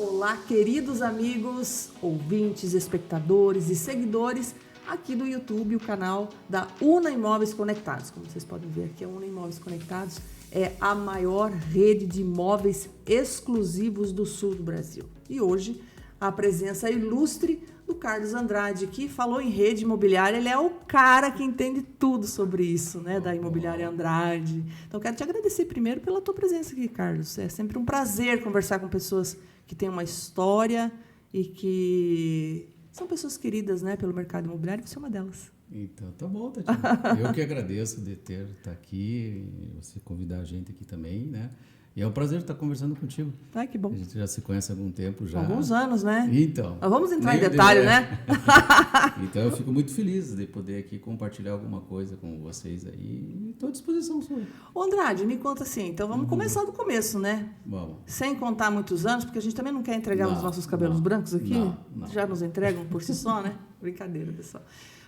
Olá, queridos amigos, ouvintes, espectadores e seguidores aqui do YouTube, o canal da Una Imóveis Conectados. Como vocês podem ver aqui, a Una Imóveis Conectados é a maior rede de imóveis exclusivos do sul do Brasil. E hoje, a presença ilustre do Carlos Andrade, que falou em rede imobiliária, ele é o cara que entende tudo sobre isso, né, da Imobiliária Andrade. Então, quero te agradecer primeiro pela tua presença aqui, Carlos. É sempre um prazer conversar com pessoas que têm uma história e que são pessoas queridas, né, pelo mercado imobiliário, você é uma delas. Então, tá bom, Tatiana. Eu que agradeço de estar aqui, você convidar a gente aqui também, né? E é um prazer estar conversando contigo. Ai, que bom. A gente já se conhece há algum tempo já. Alguns anos, né? Então. Mas vamos entrar em detalhe, né? Então, eu fico muito feliz de poder aqui compartilhar alguma coisa com vocês aí. Estou à disposição, senhor. Ô, Andrade, me conta assim, então vamos começar do começo, né? Vamos. Sem contar muitos anos, porque a gente também não quer entregar os nossos cabelos brancos aqui. Não. Já nos entregam por si só, né? Brincadeira, pessoal.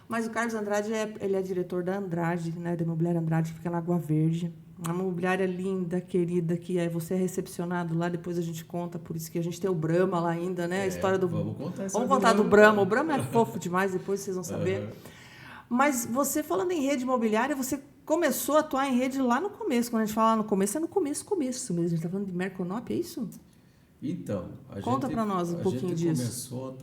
Mas o Carlos Andrade, ele é diretor da Andrade, né? Da Imobiliária Andrade, que fica na Água Verde. Uma imobiliária linda, querida, que você é recepcionado lá, depois a gente conta, por isso que a gente tem o Brahma lá ainda, né? A história do... Vamos contar essa Vamos contar do Brahma. O Brahma é fofo demais, depois vocês vão saber. Mas você, falando em rede imobiliária, você começou a atuar em rede lá no começo. Quando a gente fala lá no começo, é no começo mesmo. A gente está falando de Merconop, é isso? Então, Conta para nós um pouquinho disso. A gente começou,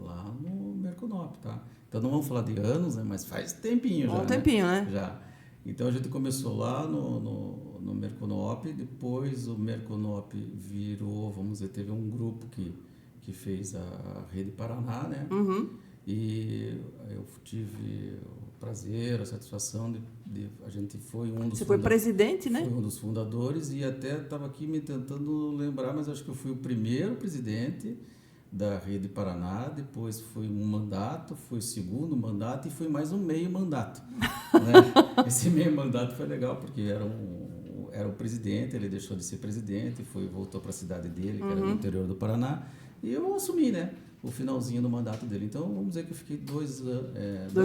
lá no Merconop, tá? Então, não vamos falar de anos, né? Mas faz tempinho já. Um tempinho, né? Já. Então, a gente começou lá no Merconop, depois o Merconop virou, vamos dizer, teve um grupo que fez a Rede Paraná, né? Uhum. E eu tive o prazer, a satisfação de a gente foi um dos... Você foi presidente, né? Foi um dos fundadores e até estava aqui me tentando lembrar, mas acho que eu fui o primeiro presidente da Rede Paraná, depois foi um mandato, foi o segundo mandato e foi mais um meio mandato. Né? Esse meio mandato foi legal, porque era o presidente, ele deixou de ser presidente, voltou para a cidade dele, que era no interior do Paraná, e eu assumi, né, o finalzinho do mandato dele. Então, vamos dizer que eu fiquei dois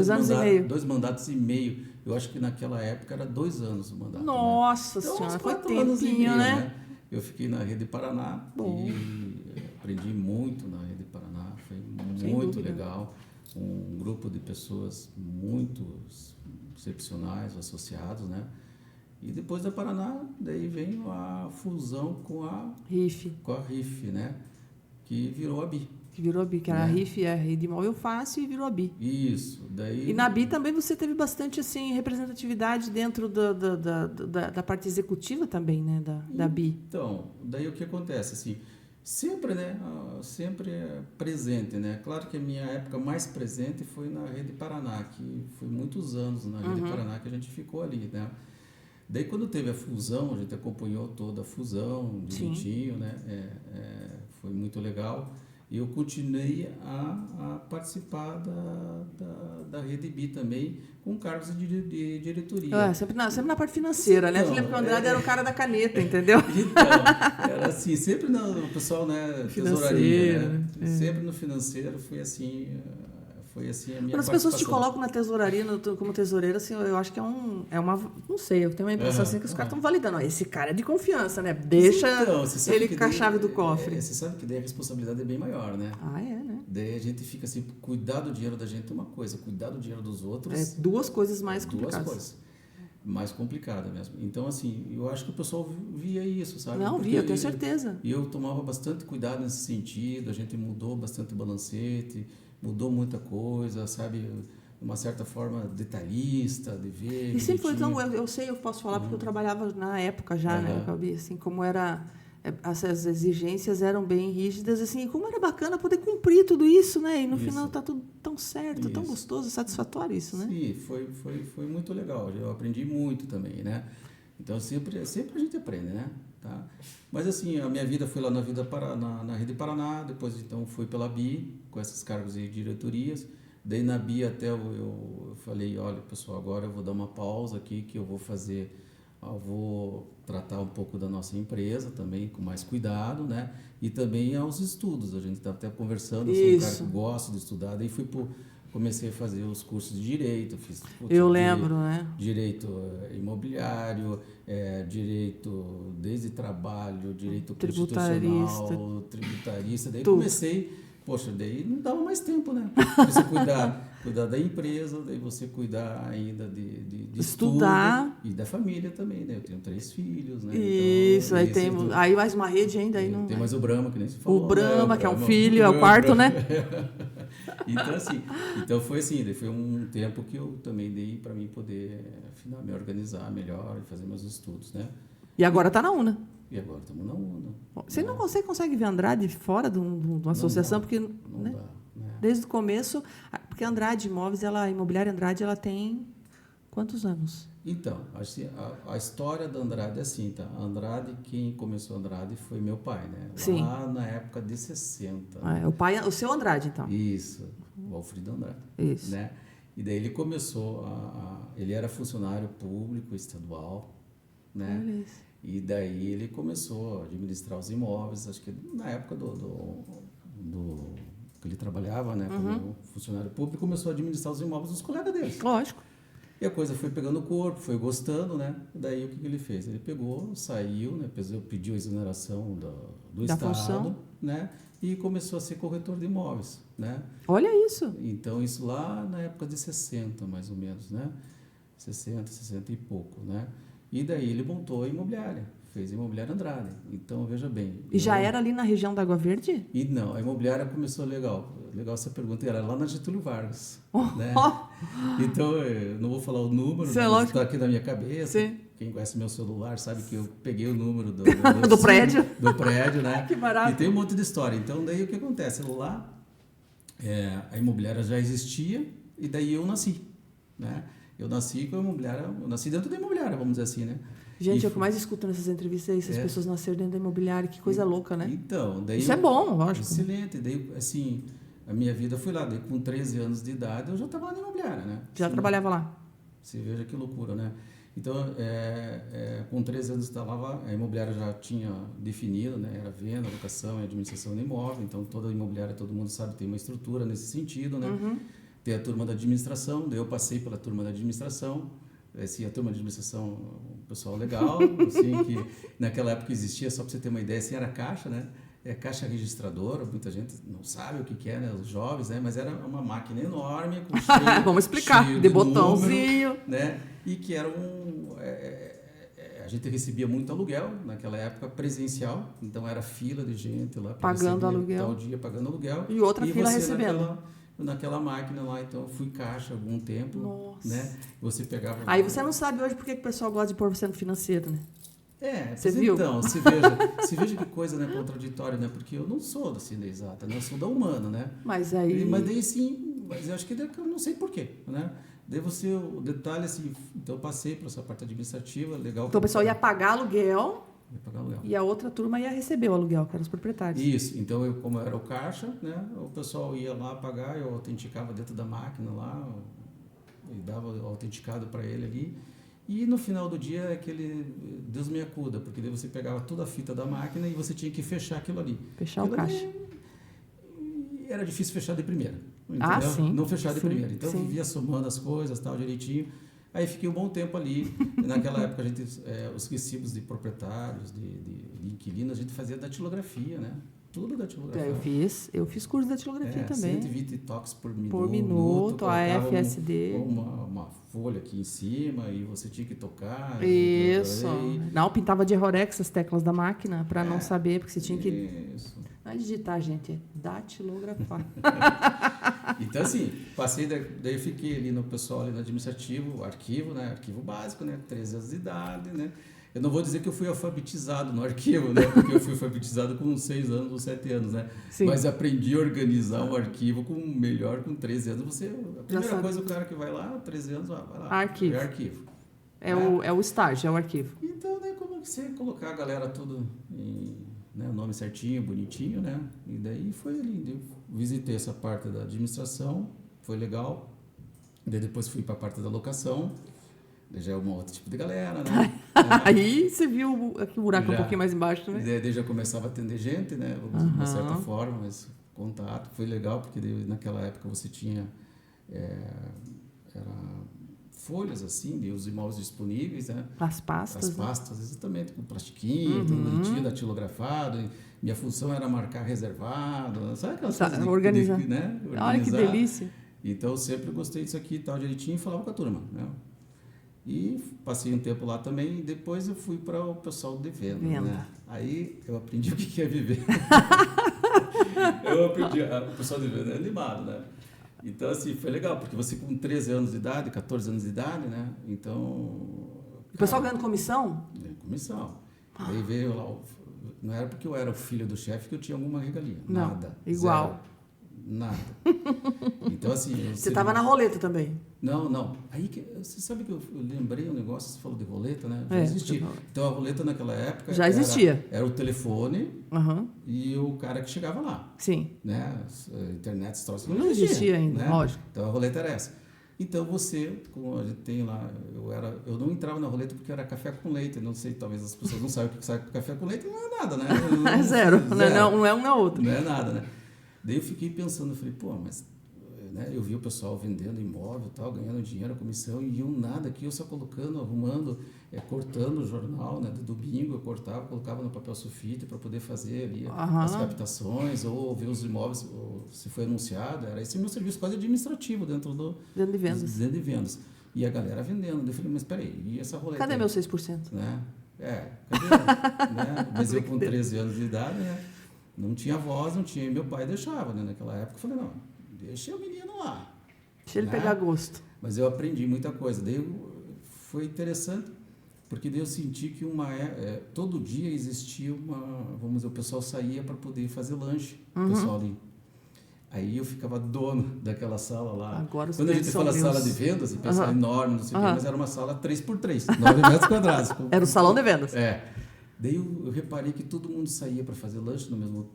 anos e meio. 2 mandatos e meio. Eu acho que naquela época era 2 anos o mandato. Nossa, né? Senhora, foi tempinho, né? Eu fiquei na Rede Paraná e aprendi muito na Rede Paraná, foi muito legal, um grupo de pessoas muito excepcionais, associados, né? E depois da Paraná, daí veio a fusão com a RIF, né? Que virou a BI. Que era a RIF, a Rede Imóvel Fácil, e virou a BI. Isso, daí... E na BI também você teve bastante, assim, representatividade dentro da parte executiva também, né, da BI. Então, daí o que acontece, assim, sempre, né, sempre presente, né, claro que a minha época mais presente foi na Rede Paraná, que foi muitos anos na Rede Paraná que a gente ficou ali, né. Daí quando teve a fusão, a gente acompanhou toda a fusão direitinho, né, foi muito legal. E eu continuei a participar da Rede BI também, com cargos de diretoria. Sempre na parte financeira, né? Você lembra que o Andrade era o cara da caneta, entendeu? Então, era assim, sempre no pessoal, né, tesouraria, né? Sempre no financeiro foi assim a minha participação. Quando as pessoas te colocam na tesouraria, como tesoureiro, assim, eu acho que é uma... Não sei, eu tenho uma impressão assim que os caras estão validando. Esse cara é de confiança, né? Deixa ele com a chave do cofre. Você sabe que daí a responsabilidade é bem maior, né? Né? Daí a gente fica assim, cuidar do dinheiro da gente é uma coisa, cuidar do dinheiro dos outros... duas coisas mais complicadas. Duas coisas. Mais complicada mesmo. Então, assim, eu acho que o pessoal via isso, sabe? Não, via, eu tenho certeza. E eu tomava bastante cuidado nesse sentido, a gente mudou bastante o balancete, mudou muita coisa, sabe? De uma certa forma detalhista, de ver... E sempre foi, então, eu sei, eu posso falar, porque eu trabalhava na época já, né? Assim, como era... Essas exigências eram bem rígidas, assim, e como era bacana poder cumprir tudo isso, né? E no final tá tudo tão certo, tão gostoso, satisfatório isso, né? Sim, foi muito legal. Eu aprendi muito também, né? Então, sempre a gente aprende, né? Tá? Mas, assim, a minha vida foi lá na Rede Paraná, depois, então, fui pela BI, com esses cargos de diretorias. Daí, na BI, até eu falei, olha, pessoal, agora eu vou dar uma pausa aqui, que eu vou fazer... Eu vou tratar um pouco da nossa empresa também, com mais cuidado, né? E também aos estudos. A gente está até conversando, eu sou um cara que gosta de estudar. Daí fui comecei a fazer os cursos de direito, fiz Eu lembro, né? direito imobiliário, direito desde trabalho, direito constitucional, tributarista. Daí comecei, poxa, daí não dava mais tempo, né? Você cuidar da empresa, daí você cuidar ainda de estudar estudo, e da família também, né? Eu tenho 3 filhos, né? Isso, então, aí tem aí mais uma rede ainda. Aí não, tem mais o Brahma, que nem se falou. O Brahma, né? que é um filho, é o quarto, né? Então, assim, então foi assim, daí foi um tempo que eu também dei para mim poder, afinal, me organizar melhor e fazer meus estudos, né? E agora está na UNA. E agora estamos na UNA. Você não consegue ver Andrade fora de uma associação? Porque não né? dá, né? Desde o começo, porque a Andrade Imóveis, a Imobiliária Andrade, ela tem quantos anos? Então, assim, a história da Andrade é assim, tá? A Andrade, quem começou a Andrade foi meu pai, né? Sim. Lá na época de 60. O seu Andrade, então. Isso, o Alfredo Andrade. Isso. Né? E daí ele começou ele era funcionário público estadual, né? Olha isso. E daí ele começou a administrar os imóveis, acho que na época do que ele trabalhava, né, como funcionário público, começou a administrar os imóveis dos colegas dele. Lógico. E a coisa foi pegando corpo, foi gostando, né? E daí o que ele fez? Ele pegou, saiu, né, pediu a exoneração do Da Estado, função. né? E começou a ser corretor de imóveis, né? Olha isso. Então, isso lá na época de 60, mais ou menos, né? 60 e pouco, né? E daí ele montou a imobiliária, fez a Imobiliária Andrade. Então, veja bem. E já era ali na região da Água Verde? E não, a imobiliária começou legal essa pergunta, era lá na Getúlio Vargas, né? Então, eu não vou falar o número, mas está aqui na minha cabeça. Sim. Quem conhece meu celular sabe que eu peguei o número do prédio. Do prédio, né? Que barato. E tem um monte de história. Então, daí o que acontece? Lá, a imobiliária já existia e daí eu nasci, né? Eu nasci com a imobiliária, eu nasci dentro da imobiliária, vamos dizer assim, né? Gente, é o que mais escuto nessas entrevistas aí, essas pessoas nasceram dentro da imobiliária, que coisa louca, né? Então, daí isso é bom, lógico. Excelente. Daí, assim, a minha vida foi lá. Daí, com 13 anos de idade, eu já estava lá na imobiliária, né? Já trabalhava lá. Você veja que loucura, né? Então, com 13 anos estava, a imobiliária já tinha definido, né? Era venda, locação e administração de imóvel. Então, toda imobiliária, todo mundo sabe, tem uma estrutura nesse sentido, né? Tem a turma da administração, daí eu passei pela turma da administração. Assim, a turma de administração, um pessoal legal, assim, que naquela época existia, só para você ter uma ideia, assim, era caixa, né? Caixa registradora, muita gente não sabe o que é, né? Os jovens, né? Mas era uma máquina enorme, com cheio, vamos explicar, cheio de botãozinho. Número, né? E que era a gente recebia muito aluguel naquela época, presencial, então era fila de gente lá pagando aluguel. Tal dia pagando aluguel. E outra fila recebendo. Naquela máquina lá, então eu fui caixa algum tempo. Nossa. Né? Você pegava. Aí você não sabe hoje por que o pessoal gosta de pôr você no financeiro, né? Você viu? Então, se veja que coisa, né, contraditória, né? Porque eu não sou da ciência exata, né? Eu sou da humana, né? Mas daí sim, mas eu acho que eu não sei porquê, né? Daí o detalhe assim, então eu passei por essa parte administrativa, legal. Então o pessoal ia pagar aluguel. Ia pagar aluguel. E a outra turma ia receber o aluguel, que eram os proprietários. Isso, então eu, como eu era o caixa, né? O pessoal ia lá pagar, eu autenticava dentro da máquina lá, e dava o autenticado para ele ali. E no final do dia é aquele Deus me acuda, porque daí você pegava toda a fita da máquina e você tinha que fechar aquilo ali. Fechar o caixa. Era difícil fechar de primeira. Entendeu? Ah, sim. Não fechar de sim, primeira. Então sim. eu vivia somando as coisas, tal, direitinho. Aí fiquei um bom tempo ali. Naquela época, os recibos de proprietários, de inquilinos, a gente fazia datilografia, né? Tudo datilografia. Eu fiz curso de datilografia também. 120 toques por minuto. Por minuto, a FSD. Uma folha aqui em cima e você tinha que tocar. Isso. Não, pintava de Rorex as teclas da máquina para não saber, porque você tinha que... Isso. Não é digitar, gente, é datilografar. Então, assim, daí eu fiquei ali no pessoal, ali no administrativo, arquivo, né? Arquivo básico, né? 13 anos de idade, né? Eu não vou dizer que eu fui alfabetizado no arquivo, né? Porque eu fui alfabetizado com 6 anos ou 7 anos, né? Sim. Mas aprendi a organizar um arquivo melhor com 13 anos. A primeira coisa, o cara que vai lá, 13 anos, vai lá. Arquivo. É arquivo. É o estágio, é o arquivo. Então, né, como que você colocar a galera tudo o nome certinho, bonitinho, né? E daí foi ali. Eu visitei essa parte da administração, foi legal. Daí depois fui para a parte da locação. Daí já é um outro tipo de galera, né? Aí você viu aqui o buraco um pouquinho mais embaixo, né? Daí já começava a atender gente, né? De uma certa forma, mas contato. Foi legal, porque naquela época você tinha era folhas assim, de os imóveis disponíveis, né? As pastas. As pastas, exatamente, com plastiquinho, tudo bonitinho, datilografado. Minha função era marcar reservado, sabe aquelas coisas organizar. né? Olha que delícia. Então, eu sempre gostei disso aqui, tal, direitinho, e falava com a turma, né? E passei um tempo lá também, e depois eu fui para o pessoal de venda. Né? Aí eu aprendi o que é viver. Eu aprendi, o pessoal de venda é animado, né? Então, assim, foi legal, porque você com 13 anos de idade, 14 anos de idade, né? Então... O pessoal ganhando comissão? Comissão. Aí veio lá, não era porque eu era o filho do chefe que eu tinha alguma regalia. Não, nada. igual. Zero. Nada. Então, assim... Você estava na roleta também? Não. Aí, você sabe que eu lembrei um negócio, você falou de roleta, né? Já existia. Então, a roleta naquela época... Já existia. Era o telefone e o cara que chegava lá. Sim. Né? A internet, esse troço não existia ainda, né? lógico. Então, a roleta era essa. Então, você, como a gente tem lá... Eu não entrava na roleta porque era café com leite. Não sei, talvez as pessoas não saibam o que sai com café com leite. Não é nada, né? É zero. Não é um na outra. Não é nada, né? Daí eu fiquei pensando, eu falei, pô, mas... Né, eu vi o pessoal vendendo imóvel, tal, ganhando dinheiro, a comissão, e eu nada aqui, eu só colocando, arrumando, cortando o jornal, né, do bingo, eu cortava, colocava no papel sulfite para poder fazer ali as captações, ou ver os imóveis, ou, se foi anunciado, era esse meu serviço quase administrativo dentro de vendas. Dentro de vendas. E a galera vendendo. Daí eu falei, mas peraí, e essa roleta? Cadê meu 6%? Né? Cadê? Né? Mas eu com 13 anos de idade, né, não tinha voz, não tinha, e meu pai deixava, né, naquela época, eu falei, não, deixa o menino lá. Deixa ele pegar gosto. Mas eu aprendi muita coisa. Daí foi interessante, porque daí eu senti que todo dia existia vamos dizer, o pessoal saía para poder fazer lanche, o pessoal ali. Aí eu ficava dono daquela sala lá. Agora quando a gente fala sala de vendas, você pensa enorme, não sei o quê, mas era uma sala 3x3, 9 metros quadrados. Era o salão de vendas. Daí eu reparei que todo mundo saía para fazer lanche no mesmo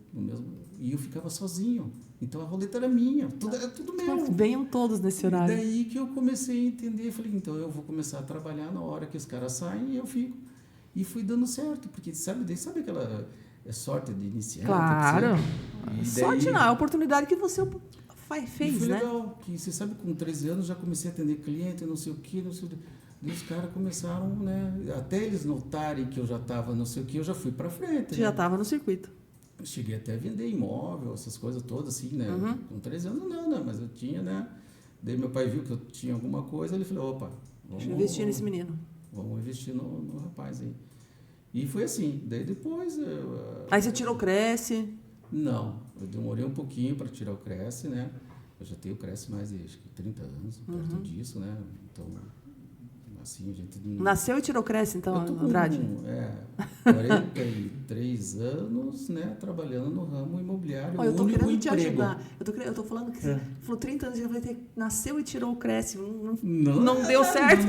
e eu ficava sozinho. Então a roleta era minha, era tudo meu. Venham todos nesse horário. E daí que eu comecei a entender, falei, então eu vou começar a trabalhar na hora que os caras saem e eu fico. E fui dando certo, porque sabe aquela sorte de iniciante? Claro. Daí, sorte não, é a oportunidade que você fez, foi né? legal, que você sabe, com 13 anos já comecei a atender cliente, não sei o quê, não sei o quê. E os caras começaram, né? Até eles notarem que eu já estava, não sei o que, eu já fui para frente. Você já estava no circuito. Eu cheguei até a vender imóvel, essas coisas todas, assim, né? Com 13 anos não, né? Mas eu tinha, né? Daí meu pai viu que eu tinha alguma coisa, ele falou, opa, vamos investir nesse menino. Vamos investir no rapaz aí. E foi assim. Daí depois... Aí você tirou o Cresce? Não, eu demorei um pouquinho para tirar o Cresce, né? Eu já tenho o Cresce mais de, acho que 30 anos, perto disso, né? Então... Assim, a gente nasceu e tirou Cresce, então, Andrade? 43 anos, né, trabalhando no ramo imobiliário, eu tô querendo te emprego. ajudar. Eu tô falando que você falou 30 anos, já vai ter, nasceu e tirou o Cresce. Não deu certo?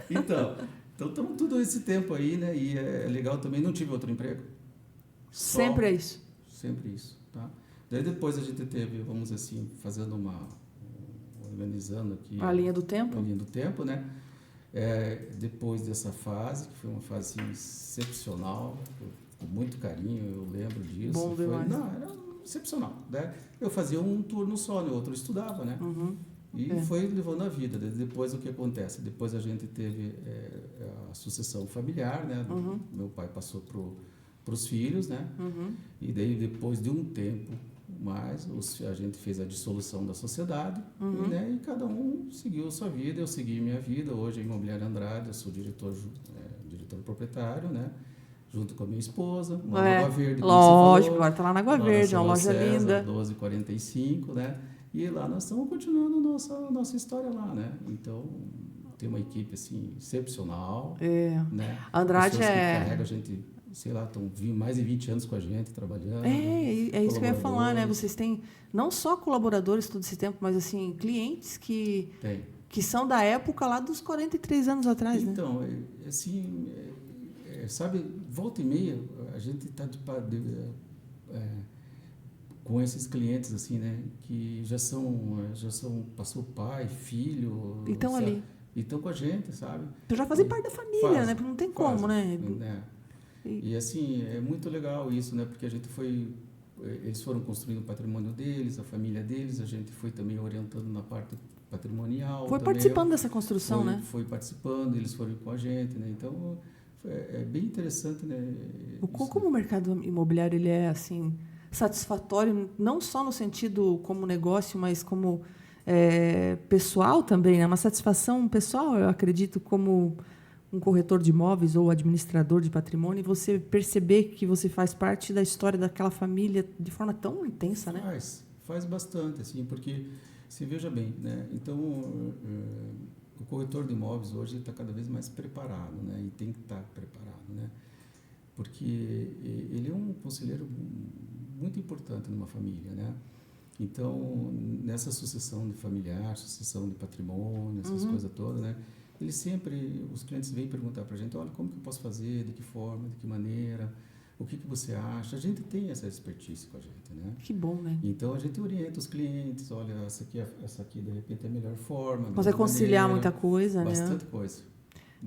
Então, estamos todo esse tempo aí, né, e é legal também, não tive outro emprego. Sempre é isso. Sempre isso, tá? Daí depois a gente teve, vamos dizer assim, fazendo organizando aqui a linha do tempo, né? Depois dessa fase, que foi uma fase assim, excepcional, com muito carinho, eu lembro disso. Bom demais. Era excepcional, né? Eu fazia um turno só, no outro eu estudava, né? E foi levando a vida. Depois o que acontece? Depois a gente teve a sucessão familiar, né? Meu pai passou para os filhos, né? E daí depois de um tempo mas a gente fez a dissolução da sociedade, né, e cada um seguiu a sua vida, eu segui minha vida. Hoje a Imobiliária Andrade, eu sou diretor proprietário, né, junto com a minha esposa, lá na Água Verde. Lógico, agora está lá na Água Verde, é uma loja César, linda. 1245, né, e lá nós estamos continuando nossa história lá, né, então tem uma equipe assim, excepcional, né, Andrade carrega a gente, sei lá, estão mais de 20 anos com a gente, trabalhando. É isso que eu ia falar, né? Vocês têm não só colaboradores todo esse tempo, mas, assim, clientes que são da época lá dos 43 anos atrás, então, né? Então, assim, sabe, volta e meia, a gente está com esses clientes, assim, né? Que já passou pai, filho... E estão ali. E estão com a gente, sabe? Então já fazem parte da família, né? Porque não tem como, né? E assim, é muito legal isso, né? Porque a gente foi eles foram construindo o patrimônio deles, a família deles, a gente foi também orientando na parte patrimonial. Foi também, participando dessa construção, né? Foi participando, eles foram com a gente, né? Então, é bem interessante, né? Como o mercado imobiliário ele é, assim, satisfatório, não só no sentido como negócio, mas como pessoal também, né? Uma satisfação pessoal, eu acredito, como um corretor de imóveis ou administrador de patrimônio, e você perceber que você faz parte da história daquela família de forma tão intensa, né? Faz bastante, assim, porque, se veja bem, né? Então, o corretor de imóveis hoje está cada vez mais preparado, né? E tem que estar preparado, né? Porque ele é um conselheiro muito importante numa família, né? Então, nessa sucessão de familiar, sucessão de patrimônio, essas coisas todas, né? Os clientes vêm perguntar para a gente, olha, como que eu posso fazer, de que forma, de que maneira, o que você acha? A gente tem essa expertise com a gente, né? Que bom, né? Então, a gente orienta os clientes, olha, essa aqui de repente é a melhor forma. Consegue conciliar muita coisa, bastante né? coisa.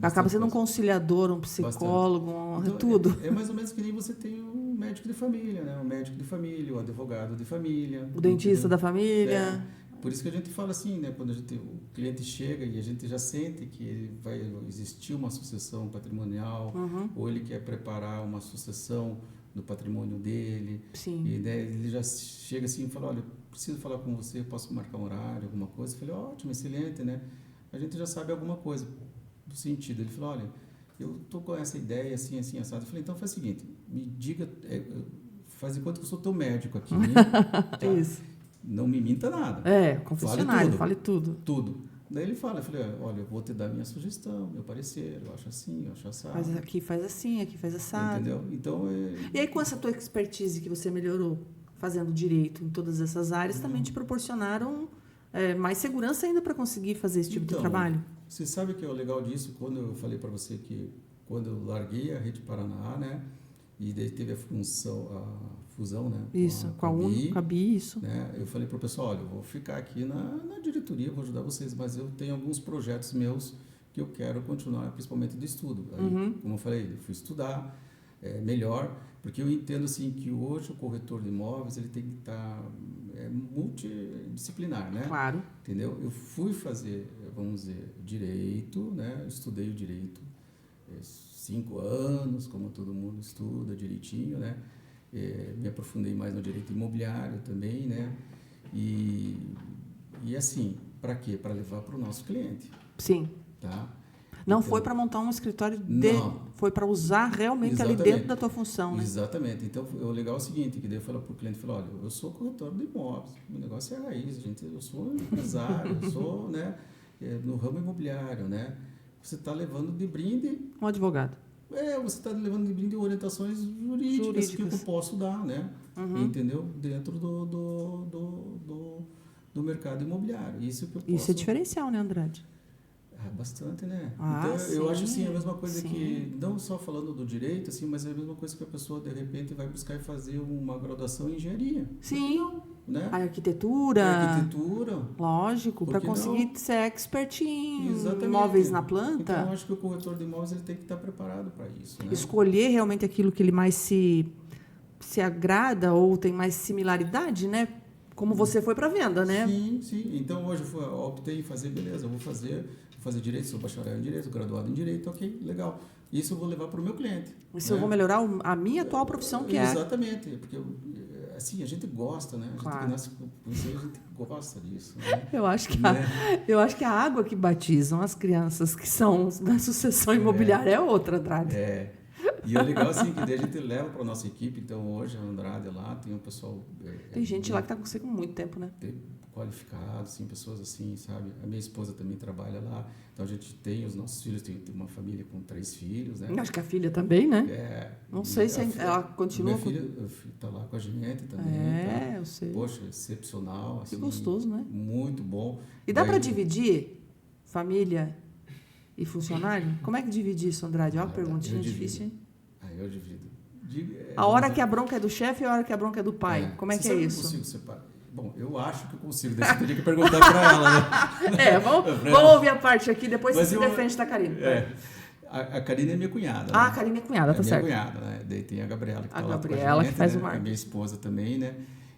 Acaba sendo um conciliador, um psicólogo, então, tudo. É mais ou menos que nem você tem um médico de família, né? Um médico de família, o advogado de família. O dentista da família. Por isso que a gente fala assim, né? Quando o cliente chega e a gente já sente que vai existir uma sucessão patrimonial, ou ele quer preparar uma sucessão do patrimônio dele. Sim. E daí ele já chega assim e fala, olha, preciso falar com você, posso marcar um horário, alguma coisa? Eu falei, ótimo, excelente, né? A gente já sabe alguma coisa do sentido. Ele falou, olha, eu estou com essa ideia assim, assim, assado. Eu falei, então faz o seguinte, me diga, faz de conta que eu sou teu médico aqui, né? Tá? Isso. Não me minta nada. Confessionário, fale tudo. Tudo. Daí ele fala, eu falei, olha, eu vou te dar minha sugestão, meu parecer, eu acho assim, eu acho assado. Mas aqui faz assim, aqui faz assado. Entendeu? Então, E aí, com essa tua expertise que você melhorou fazendo direito em todas essas áreas, também te proporcionaram mais segurança ainda para conseguir fazer esse tipo de trabalho? Você sabe que é o legal disso, quando eu falei para você que quando eu larguei a Rede Paraná, né, e daí teve a fusão, né? Isso, com a BI, isso. Né, eu falei para o pessoal, olha, eu vou ficar aqui na diretoria, vou ajudar vocês, mas eu tenho alguns projetos meus que eu quero continuar, principalmente do estudo. Aí, como eu falei, eu fui estudar melhor, porque eu entendo assim que hoje o corretor de imóveis ele tem que estar multidisciplinar, né? Claro. Entendeu? Eu fui fazer, vamos dizer, direito, né? Estudei o direito 5 anos, como todo mundo estuda direitinho, né? Me aprofundei mais no direito imobiliário também, né? E assim, para quê? Para levar para o nosso cliente. Sim. Tá? Não foi para montar um escritório foi para usar realmente ali dentro da tua função, né? Exatamente. Então, o legal é o seguinte, que daí eu falo para o cliente, olha, eu sou corretor de imóveis, o negócio é raiz, gente, eu sou empresário, eu sou, né, no ramo imobiliário, né? Você está levando de brinde... Um advogado. Você está levando de brinde orientações jurídicas que eu posso dar, né? Entendeu? Dentro do mercado imobiliário. Isso que eu posso... Isso é diferencial, né, Andrade? Bastante, né? Então, eu acho assim, a mesma coisa que, não só falando do direito, assim, mas é a mesma coisa que a pessoa, de repente, vai buscar e fazer uma graduação em engenharia. Sim. Não, né? A arquitetura. Lógico, para conseguir ser expert em imóveis na planta. Então, eu acho que o corretor de imóveis ele tem que estar preparado para isso, né? Escolher realmente aquilo que ele mais se agrada ou tem mais similaridade, né? Como você foi para venda, né? Sim. Então, hoje eu optei em fazer, beleza, eu vou fazer direito, sou bacharel em direito, graduado em direito, ok, legal. Isso eu vou levar para o meu cliente. Isso eu vou melhorar a minha atual profissão, que Exatamente, porque assim, a gente gosta, né? A gente que nasce com isso, a gente gosta disso. Né? Eu acho que a água que batizam as crianças que são da sucessão imobiliária é outra, Andrade. E o legal assim, que daí a gente leva para a nossa equipe, então hoje a Andrade lá tem um pessoal... Tem gente lá que está com você com muito tempo, né? Qualificado, assim, pessoas assim, sabe? A minha esposa também trabalha lá, então a gente tem os nossos filhos, tem uma família com 3 filhos, né? Acho que a filha também, né? Não sei se ela continua... Minha filha está lá com a gente também. Eu sei. Poxa, excepcional. Que assim, gostoso, né? Muito bom. E dá para dividir família e funcionário? Como é que divide isso, Andrade? Olha uma perguntinha difícil, hein? Eu divido. A hora que a bronca é do chefe e a hora que a bronca é do pai. Como é que é isso? Eu consigo separar. Bom, eu acho que eu consigo. Daí você teria que perguntar para ela, né? Vamos ouvir a parte aqui, depois você se defende, tá, Karina? A Karine é minha cunhada. Ah, né? a Karine é cunhada, tá É certo. minha cunhada, né? Daí tem a Gabriela que A tá lá com a Gabriela gente, que faz né? o marketing. A minha esposa também, né?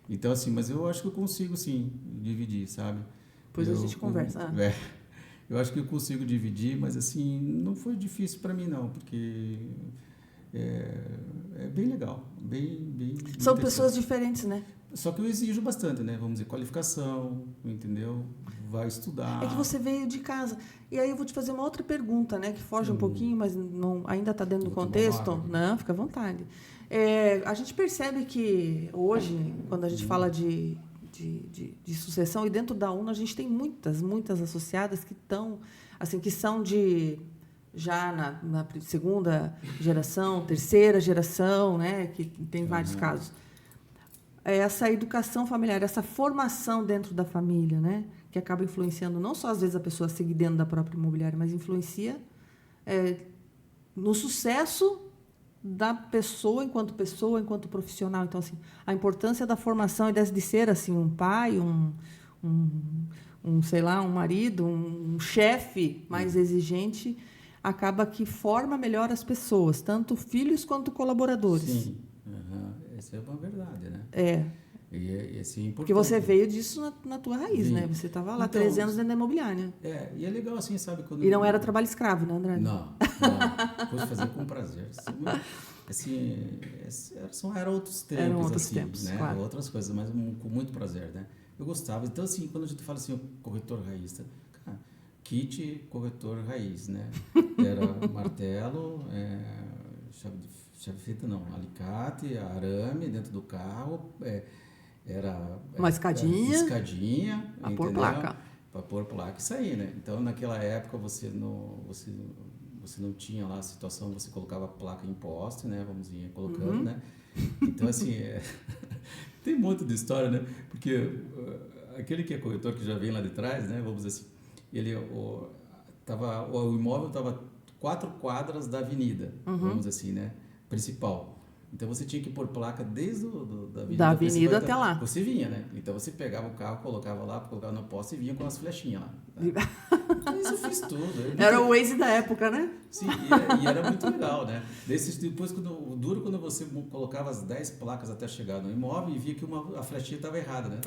Então, assim, mas eu acho que eu consigo, sim, dividir, sabe? Depois a gente conversa. Eu acho que eu consigo dividir, mas, assim, não foi difícil para mim, não, porque é bem legal, bem São interessante. pessoas diferentes, né? Só que eu exijo bastante, né? Vamos dizer, qualificação, entendeu? Vai estudar. É que você veio de casa. E aí eu vou te fazer uma outra pergunta, né? Que foge um pouquinho, mas não, ainda está dentro do Vou tomar uma contexto. água aqui. Não, fica à vontade. A gente percebe que hoje, quando a gente fala de sucessão, e dentro da UNA a gente tem muitas associadas que estão, assim, que são de já na segunda geração, terceira geração, né? Que tem vários casos. Essa educação familiar, essa formação dentro da família, né? Que acaba influenciando não só, às vezes, a pessoa a seguir dentro da própria imobiliária, mas influencia no sucesso da pessoa, enquanto profissional. Então, assim, a importância da formação e de ser, assim, um pai, sei lá, um marido, um chefe mais exigente, acaba que forma melhor as pessoas, tanto filhos quanto colaboradores. Sim, essa é uma verdade, né? E assim, é importante. Porque você veio disso na tua raiz, né? Você estava lá então, 13 anos dentro da imobiliária. E é legal assim, sabe? Quando E não era trabalho escravo, né, André? Não. Pude fazer com prazer. Assim, eram outros tempos, Eram outros assim, tempos, né? claro. Outras coisas, mas com muito prazer, né? Eu gostava. Então, assim, quando a gente fala assim, o corretor raiz, cara, kit corretor raiz, né? Era martelo, chave feita não, alicate, arame dentro do carro, era uma escadinha para pôr placa. Para pôr placa e sair, né? Então, naquela época, você não tinha lá a situação, você colocava a placa em poste, né? Vamos ir colocando, né? Então, assim, tem um monte de história, né? Porque aquele que é corretor, que já vem lá de trás, né? Vamos dizer assim, o imóvel estava 4 quadras da avenida, vamos dizer assim, né? Principal. Então, você tinha que pôr placa desde da avenida até lá. Você vinha, né? Então, você pegava o carro, colocava no poste e vinha com as flechinhas lá. Tá? Isso eu fiz tudo. Era o Waze da época, né? Sim, e era muito legal, né? Depois, o duro, quando você colocava as 10 placas até chegar no imóvel e via que a flechinha estava errada, né?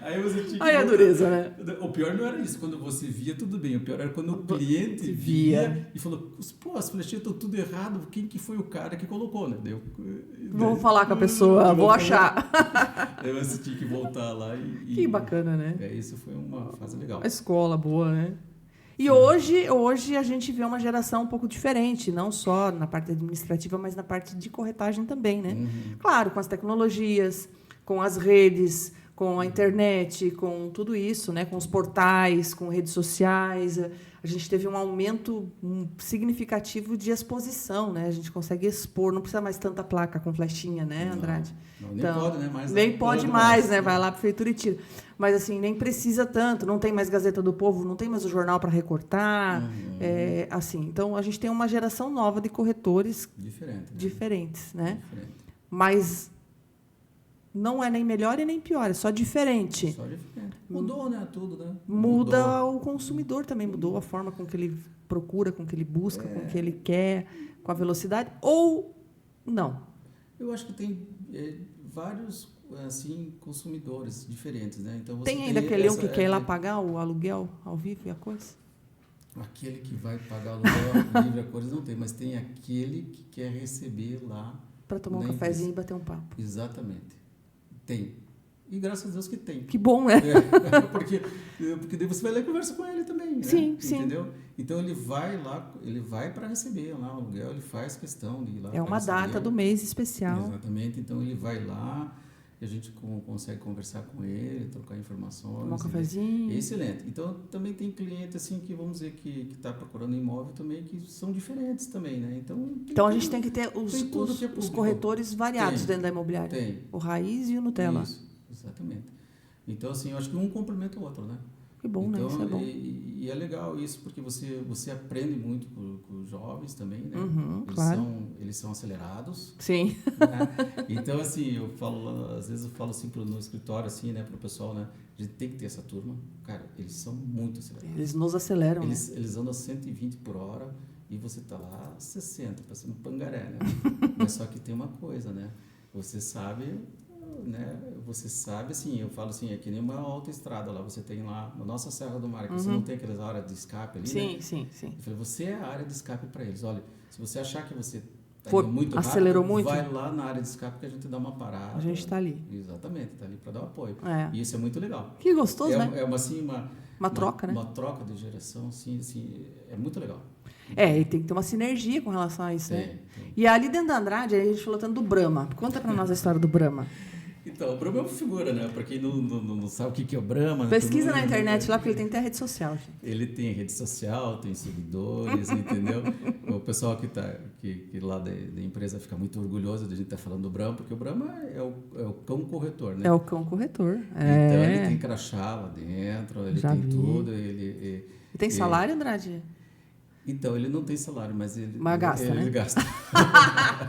Aí você tinha que... Aí a dureza, né? O pior não era isso, quando você via, tudo bem. O pior era quando o cliente via e falou, pô, as flechinhas estão tudo errado, quem que foi o cara que colocou, né? Vamos falar com a pessoa, vou achar. Aí você tinha que voltar lá Que bacana, né? Isso foi uma fase legal. A escola boa, né? E hoje a gente vê uma geração um pouco diferente, não só na parte administrativa, mas na parte de corretagem também, né? Claro, com as tecnologias, com as redes, com a internet, com tudo isso, né? Com os portais, com redes sociais. A gente teve um aumento significativo de exposição, né? A gente consegue expor, não precisa mais tanta placa com flechinha, né, Andrade? Não, nem pode, né? Nem pode mais, né? Vai lá para a prefeitura e tira. Mas, assim, nem precisa tanto. Não tem mais Gazeta do Povo, não tem mais o jornal para recortar. Assim, então, a gente tem uma geração nova de corretores diferentes, né? Mas... não é nem melhor e nem pior, é só diferente. Mudou, né? Tudo, né? Muda o consumidor também, mudou a forma com que ele procura, com que ele busca, com que ele quer, com a velocidade, ou não? Eu acho que tem vários, assim, consumidores diferentes, né? Então, você tem ainda aquele que quer ir lá pagar o aluguel ao vivo e a coisa? Aquele que vai pagar o aluguel livre a cores não tem, mas tem aquele que quer receber lá... para tomar um cafezinho e bater um papo. Exatamente. Tem. E graças a Deus que tem. Que bom, né? Porque daí você vai lá e conversa com ele também, né? Sim. Entendeu? Então, ele vai lá, ele vai para receber lá o aluguel, ele faz questão de ir lá. É uma data do mês especial. Exatamente. Então, ele vai lá, e a gente consegue conversar com ele, trocar informações. Tomar um cafezinho. Excelente. Então, também tem cliente, assim, que vamos dizer que está procurando imóvel também, que são diferentes também, né? Então a gente tem que ter os corretores variados dentro da imobiliária. Tem. O raiz e o Nutella. Isso, exatamente. Então, assim, eu acho que um complementa o outro, né? Que bom, então, né? Isso é bom. E é legal isso, porque você aprende muito com os jovens também, né? Claro. Eles são acelerados. Sim. Né? Então, assim, às vezes eu falo assim no escritório, assim, né, pro pessoal, né? A gente tem que ter essa turma. Cara, eles são muito acelerados. Eles nos aceleram, né? Eles andam a 120 por hora e você tá lá a 60, parecendo um pangaré, né? Mas só que tem uma coisa, né? Você sabe, assim, eu falo assim, é que nem uma autoestrada lá, você tem lá, a nossa Serra do Mar, que você não tem aquelas áreas de escape ali, Sim, né? sim. Eu falei, você é a área de escape para eles. Olha, se você achar que você tá Foi, indo muito acelerou rápido, muito? vai lá na área de escape que a gente dá uma parada. A gente tá ali. Exatamente, tá ali para dar um apoio. É. E isso é muito legal. Que gostoso, né? É uma troca, né? Uma troca de geração, assim, é muito legal. E tem que ter uma sinergia com relação a isso, né? Tem. E ali dentro da Andrade, a gente falou tanto do Brahma. Conta pra nós a história do Brahma. Então, o Brahma é uma figura, né? Para quem não sabe o que é o Brahma... Pesquisa na internet lá, porque ele tem até rede social. Gente. Ele tem rede social, tem seguidores, entendeu? O pessoal que lá da empresa fica muito orgulhoso de a gente estar falando do Brahma, porque o Brahma é o cão corretor, né? É o cão corretor. Então, ele tem crachá lá dentro, ele Já tem vi. tudo. E tem salário, Andrade? Então, ele não tem salário, mas ele gasta, né? Ele gasta.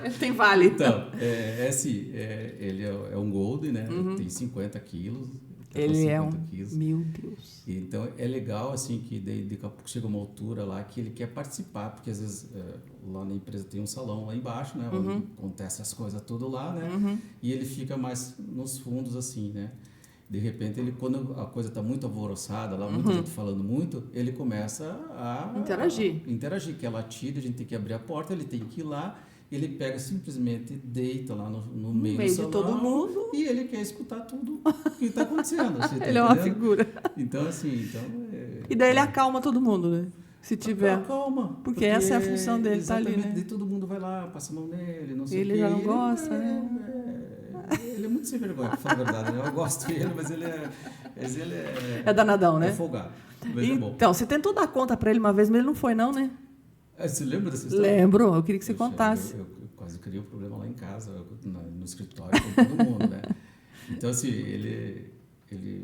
Ele tem vale. Então, ele é um Golden, né? Ele tem 50 quilos. Ele é 50 quilos. Meu Deus. Então, é legal, assim, que daqui a pouco chega uma altura lá que ele quer participar, porque às vezes lá na empresa tem um salão lá embaixo, né? Onde acontece as coisas tudo lá, né? E ele fica mais nos fundos, assim, né? De repente, quando a coisa está muito alvoroçada, lá, muita gente falando muito, ele começa a interagir, que é latido, a gente tem que abrir a porta, ele tem que ir lá, ele pega simplesmente, deita lá no meio do salão, de todo mundo. E ele quer escutar tudo o que está acontecendo. Você tá Ele é uma entendendo? figura. Então, assim... E daí ele acalma todo mundo, né? Se tiver. Acalma. Porque essa é a função dele, tá ali, né? Daí todo mundo vai lá, passa a mão nele, não sei o quê. Ele já não gosta, né? Ele é muito sem vergonha, pra falar a verdade, né? Eu gosto dele, mas ele é danadão, né? É folgado. Mas é bom. Então, você tentou dar conta pra ele uma vez, mas ele não foi, não, né? Você lembra dessa história? Lembro, eu queria que você contasse. Eu quase criei um problema lá em casa, no escritório, com todo mundo, né? Então, assim, ele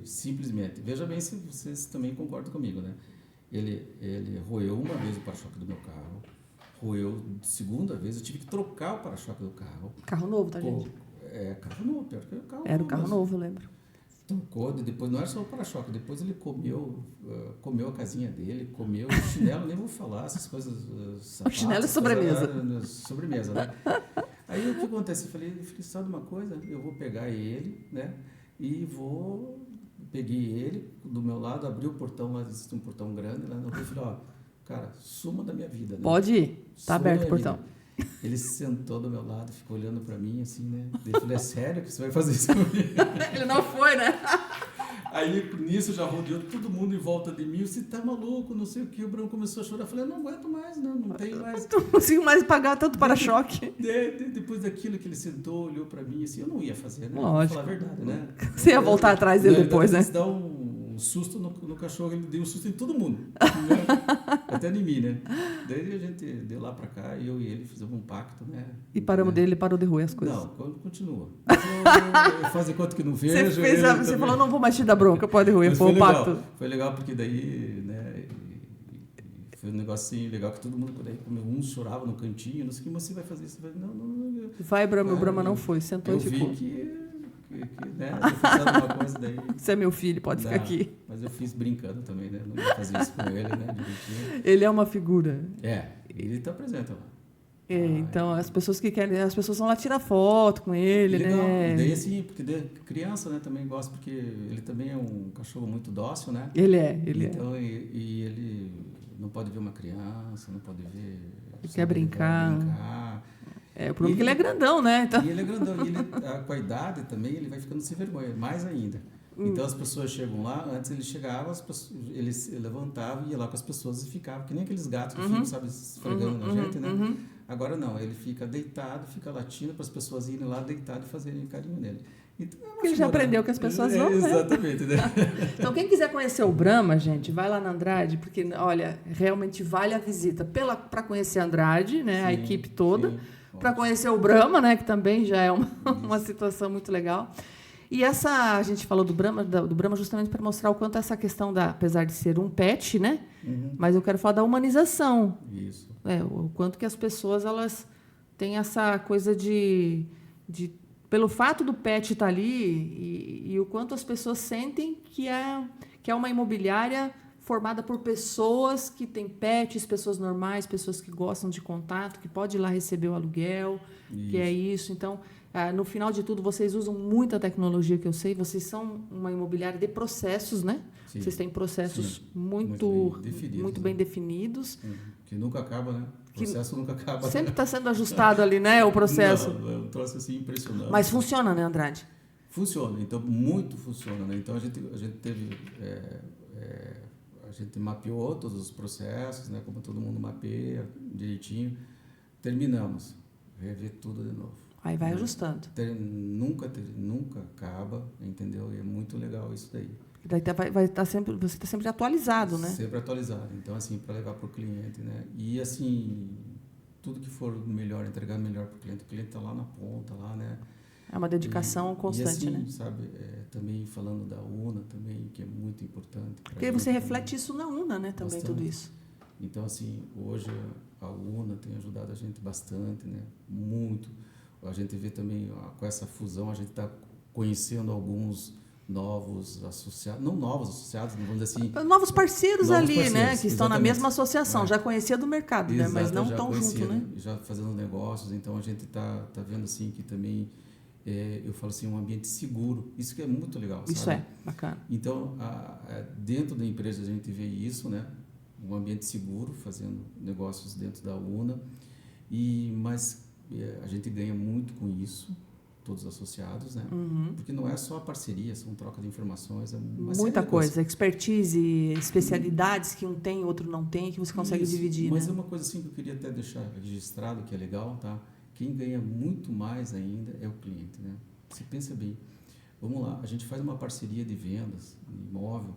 simplesmente... Veja bem se vocês também concordam comigo, né? Ele roeu uma vez o para-choque do meu carro, roeu segunda vez, eu tive que trocar o para-choque do carro. Carro novo, tá, gente? Carro novo, pior que o carro Era novo. o carro novo, eu lembro. Trocou, depois não era só o para-choque, depois ele comeu a casinha dele, comeu o chinelo, nem vou falar, essas coisas... O chinelo é sobremesa. Sobremesa, né? Aí o que acontece? Eu falei, sabe uma coisa? Eu vou pegar ele, né? E peguei ele do meu lado, abri o portão, lá existe um portão grande, lá no Rio, e falei, ó, cara, suma da minha vida, né? Pode ir, tá aberto o portão. Vida. Ele sentou do meu lado, ficou olhando pra mim, assim, né? Eu falei, é sério que você vai fazer isso comigo? Ele não foi, né? Aí, nisso, já rodeou todo mundo em volta de mim. Você tá maluco, não sei o que. O Bruno começou a chorar. Eu falei, eu não aguento mais, não tenho mais. Não consigo mais pagar tanto para-choque. Depois daquilo que ele sentou, olhou pra mim, assim, eu não ia fazer, né? Lógico. Vou falar a verdade, né? Você ia voltar atrás dele depois, né? Você dá um susto no cachorro, ele deu um susto em todo mundo. Né? Até em mim, né? Daí a gente deu lá pra cá, eu e ele fizemos um pacto, né? E paramos dele, ele parou de roer as coisas. Não, continua. Eu fazer conta que não vejo. Você falou, não vou mais te dar bronca, pode roer, foi um pacto. Foi legal, porque daí, né, foi um negócio assim, legal que todo mundo, daí, um chorava no cantinho, não sei o que, mas você vai fazer isso. Não. Vai, Brahma, o Brahma não foi, sentou e ficou. Eu vi que né, eu fiz alguma coisa daí. Você é meu filho, pode ficar aqui. Mas eu fiz brincando também, né, não ia fazer isso com ele, né, direitinho. Ele é uma figura. Ele está presente lá. Então, as pessoas vão lá tirar foto com ele, legal. né? E daí, assim, porque criança, né, também gosta, porque ele também é um cachorro muito dócil, né? Ele então, e ele não pode ver uma criança, não pode ver... Ele quer brincar. O problema é que ele é grandão, né? Então... E ele é grandão, e com a idade também, ele vai ficando sem vergonha, mais ainda. Então, as pessoas chegam lá, antes ele chegava, ele se levantava, ia lá com as pessoas e ficava, que nem aqueles gatos que ficam, sabe, esfregando na gente, né? Agora não, ele fica deitado, fica latindo para as pessoas irem lá deitado e fazerem carinho nele. Então, ele já aprendeu que as pessoas vão, né? Exatamente, né? Então, quem quiser conhecer o Brahma, gente, vai lá na Andrade, porque, olha, realmente vale a visita para conhecer a Andrade, né? A equipe toda, para conhecer o Brahma, né? Que também já é uma situação muito legal. E a gente falou do Brahma justamente para mostrar o quanto essa questão apesar de ser um pet, né? Mas eu quero falar da humanização. Isso. O quanto que as pessoas elas têm essa coisa de pelo fato do pet estar ali e o quanto as pessoas sentem que é uma imobiliária formada por pessoas que têm pets, pessoas normais, pessoas que gostam de contato, que pode ir lá receber o aluguel, que é isso. Então, no final de tudo, vocês usam muita tecnologia, que eu sei. Vocês são uma imobiliária de processos, né? Sim. Vocês têm processos muito bem definidos. Que nunca acaba, né? O processo nunca acaba. Sempre está sendo ajustado ali, né? O processo. Não, é um troço assim impressionante. Mas funciona, né, Andrade? Funciona, então muito funciona, né? Então a gente teve, a gente mapeou todos os processos, né? Como todo mundo mapeia direitinho, terminamos, rever tudo de novo. Aí vai ajustando. Nunca acaba, entendeu? E é muito legal isso daí. Daí vai estar sempre, você está sempre atualizado, né? Sempre atualizado. Então assim, para levar para o cliente, né? E assim, tudo que for melhor, entregar melhor para o cliente está lá na ponta, lá, né? É uma dedicação constante, e assim, né? Sabe, também falando da UNA também, que é muito importante. Porque você reflete isso na UNA, né? Também bastante. Tudo isso. Então, assim, hoje a UNA tem ajudado a gente bastante, né? Muito. A gente vê também, com essa fusão, a gente está conhecendo alguns novos associados, não novos associados, vamos dizer assim... Novos parceiros ali, parceiros, né? Que estão na exatamente. mesma associação. Já conhecia do mercado, Exato, né? Mas não tão junto, né? Já fazendo negócios. Então, a gente tá vendo, assim, que também... eu falo assim, um ambiente seguro. Isso que é muito legal, sabe? Isso é bacana. Então, dentro da empresa a gente vê isso, né? Um ambiente seguro, fazendo negócios dentro da UNA. Mas a gente ganha muito com isso, todos os associados, né? Porque não é só a parceria, são troca de informações, é uma muita coisa. Expertise, especialidades que um tem, outro não tem, que você consegue dividir, mas né? é uma coisa assim que eu queria até deixar registrado, que é legal, tá? Quem ganha muito mais ainda é o cliente, né? Você pensa bem, vamos lá, a gente faz uma parceria de vendas de imóvel,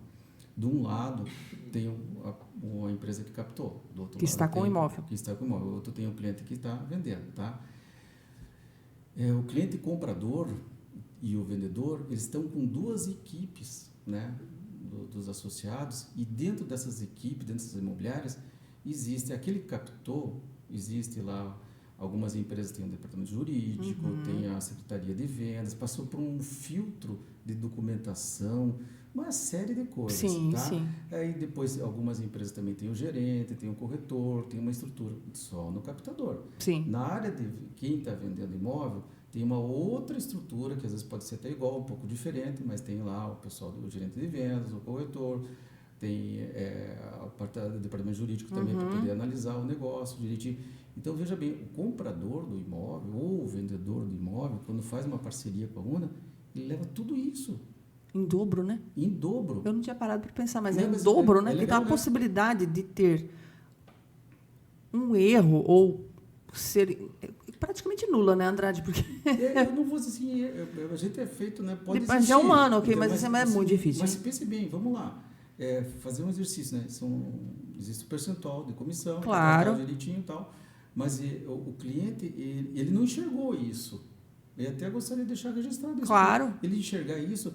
de um lado tem uma empresa que captou, do outro que lado está com o imóvel. Que está com o imóvel, o outro tem um cliente que está vendendo, tá? O cliente comprador e o vendedor, eles estão com duas equipes, né? Dos associados, e dentro dessas equipes, dentro dessas imobiliárias, existe aquele que captou, existe lá. Algumas empresas têm um departamento jurídico, tem a secretaria de vendas, passou por um filtro de documentação, uma série de coisas. Sim, tá? sim. Aí depois algumas empresas também têm o gerente, tem o corretor, tem uma estrutura só no captador. Sim. Na área de quem está vendendo imóvel, tem uma outra estrutura, que às vezes pode ser até igual, um pouco diferente, mas tem lá o pessoal do gerente de vendas, o corretor, tem o departamento jurídico também para poder analisar o negócio direitinho. Então, veja bem, o comprador do imóvel ou o vendedor do imóvel, quando faz uma parceria com a UNA, ele leva tudo isso. Em dobro, né? Em dobro. Eu não tinha parado para pensar, mas Não, é em mas dobro, né? é Porque legal, dá a né? possibilidade de ter um erro ou ser praticamente nula, né, Andrade? Porque Eu não vou dizer assim, a gente é feito, né? Pode depois existir. é humano, ok, Então, mas isso é muito difícil. Mas pense bem, vamos lá. Fazer um exercício, né? Existe o percentual de comissão, Claro. Direitinho e tal. Mas o cliente, ele não enxergou isso. Eu até gostaria de deixar registrado isso. Claro. Ele enxergar isso,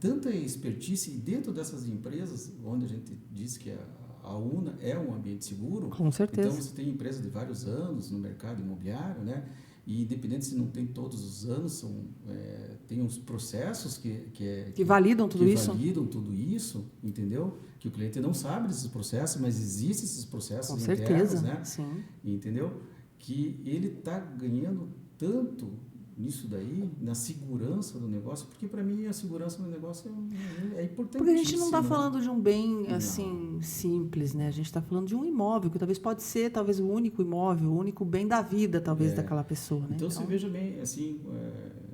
tanta expertise dentro dessas empresas, onde a gente diz que a UNA é um ambiente seguro. Com certeza. Então, você tem empresas de vários anos no mercado imobiliário, né? E independente se não tem todos os anos, tem uns processos que validam tudo isso. Que validam tudo isso, entendeu? Que o cliente não sabe desses processos, mas existem esses processos Com internos, certeza, né? sim. Entendeu? Que ele está ganhando tanto nisso daí, na segurança do negócio, porque para mim a segurança do negócio é importantíssima. Porque a gente não está né? falando de um bem assim simples, né? A gente está falando de um imóvel que talvez pode ser o único imóvel, o único bem da vida talvez daquela pessoa, né? Então você veja bem, assim,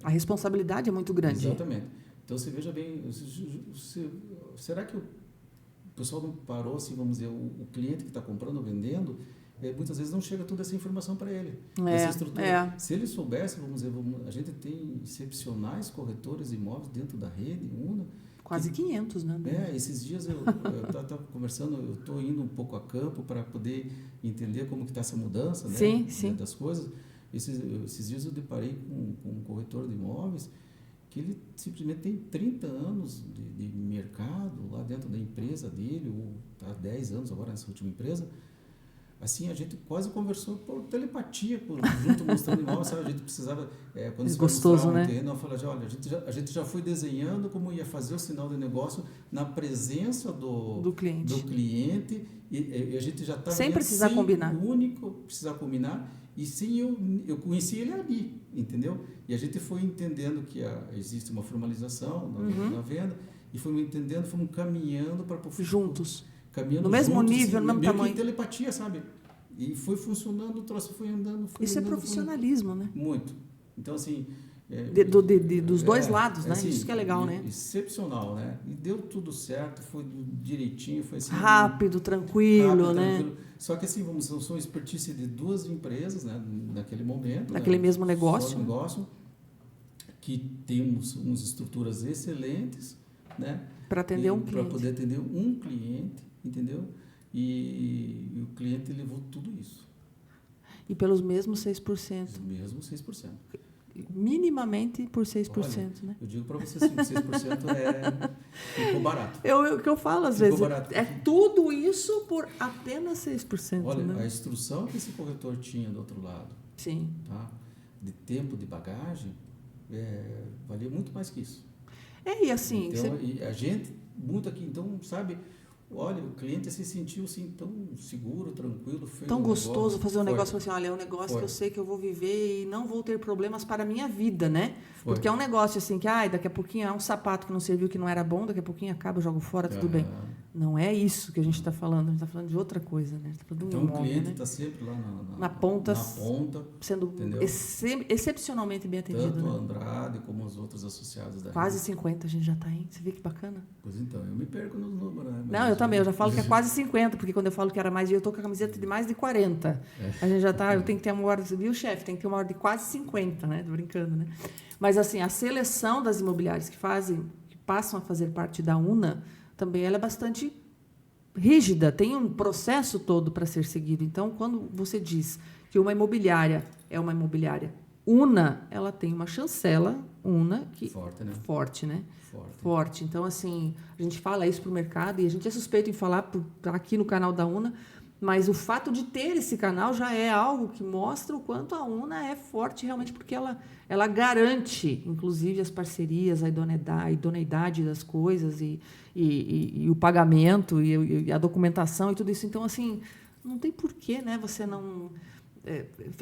a responsabilidade é muito grande. Exatamente. Então você veja bem, será que o pessoal não parou, assim, vamos dizer, o cliente que está comprando ou vendendo, muitas vezes não chega toda essa informação para ele. Essa estrutura. Se ele soubesse, vamos dizer, a gente tem excepcionais corretores de imóveis dentro da rede, UNA. Quase 500, né? Esses dias eu estava conversando, eu estou indo um pouco a campo para poder entender como que está essa mudança, né? Sim. Das coisas. Esses dias eu deparei com um corretor de imóveis que ele simplesmente tem 30 anos de mercado lá dentro da empresa dele, ou está há 10 anos agora nessa última empresa. Assim, a gente quase conversou por telepatia, junto mostrando imóveis, sabe? A gente precisava, quando você gostoso, vai mostrar né? um terreno, eu falava, olha, a gente já foi desenhando como ia fazer o sinal de negócio na presença do cliente e a gente já estava... Sem precisar combinar. O único precisar combinar, e sem eu conheci ele ali, entendeu? E a gente foi entendendo que existe uma formalização na venda, e fomos entendendo, fomos caminhando para... Juntos. Caminhando no mesmo juntos, nível, assim, no mesmo tamanho. Que telepatia, sabe? E foi funcionando, o troço foi andando. Isso é profissionalismo, né? Muito. Então, assim... dos dois lados, né? Assim, isso que é legal, né? Excepcional, né? E deu tudo certo, foi direitinho, foi assim... Rápido, tranquilo, né? Tranquilo. Só que assim, são expertise de duas empresas, né? Naquele momento. Naquele mesmo negócio. Negócio, que temos umas estruturas excelentes, né? Para atender um cliente. Para poder atender um cliente, entendeu? E o cliente levou tudo isso. E pelos mesmos 6%. Os mesmos 6%. Minimamente por 6%, olha, né? Eu digo para você assim, 6% ficou barato. O que eu falo às vezes, é tudo isso por apenas 6%. Olha, né? A instrução que esse corretor tinha do outro lado, sim, tá? De tempo de bagagem, valia muito mais que isso. E assim... Então, e a gente, muito aqui, então, sabe... Olha, o cliente se sentiu assim tão seguro, tranquilo, fez tão gostoso fazer um negócio assim, olha, é um negócio que eu sei que eu vou viver e não vou ter problemas para a minha vida, né? Porque é um negócio assim que, daqui a pouquinho é um sapato que não serviu, que não era bom, daqui a pouquinho acaba, eu jogo fora, tudo bem. Não é isso que a gente está falando, a gente está falando de outra coisa, né? A gente tá falando de um imóvel, o cliente está sempre lá na ponta, sendo excepcionalmente bem atendido. Tanto né? o Andrade como os outros associados da Quase 50 a gente já está, hein? Você vê que bacana? Pois então, eu me perco nos números, né? Não, eu também, eu já falo que é quase 50, porque quando eu falo que era mais, eu estou com a camiseta de mais de 40. A gente já está, eu tenho que ter uma ordem, viu, chefe? Tem que ter uma ordem de quase 50, né? Tô brincando, né? Mas, assim, a seleção das imobiliárias que passam a fazer parte da UNA, também ela é bastante rígida, tem um processo todo para ser seguido. Então, quando você diz que uma imobiliária é uma imobiliária UNA, ela tem uma chancela UNA que forte, né? Forte. Então, assim, a gente fala isso para o mercado e a gente é suspeito em falar aqui no canal da UNA, mas o fato de ter esse canal já é algo que mostra o quanto a UNA é forte realmente, porque ela garante, inclusive, as parcerias, a idoneidade das coisas e o pagamento e a documentação e tudo isso. Então, assim, não tem porquê, né? Você não...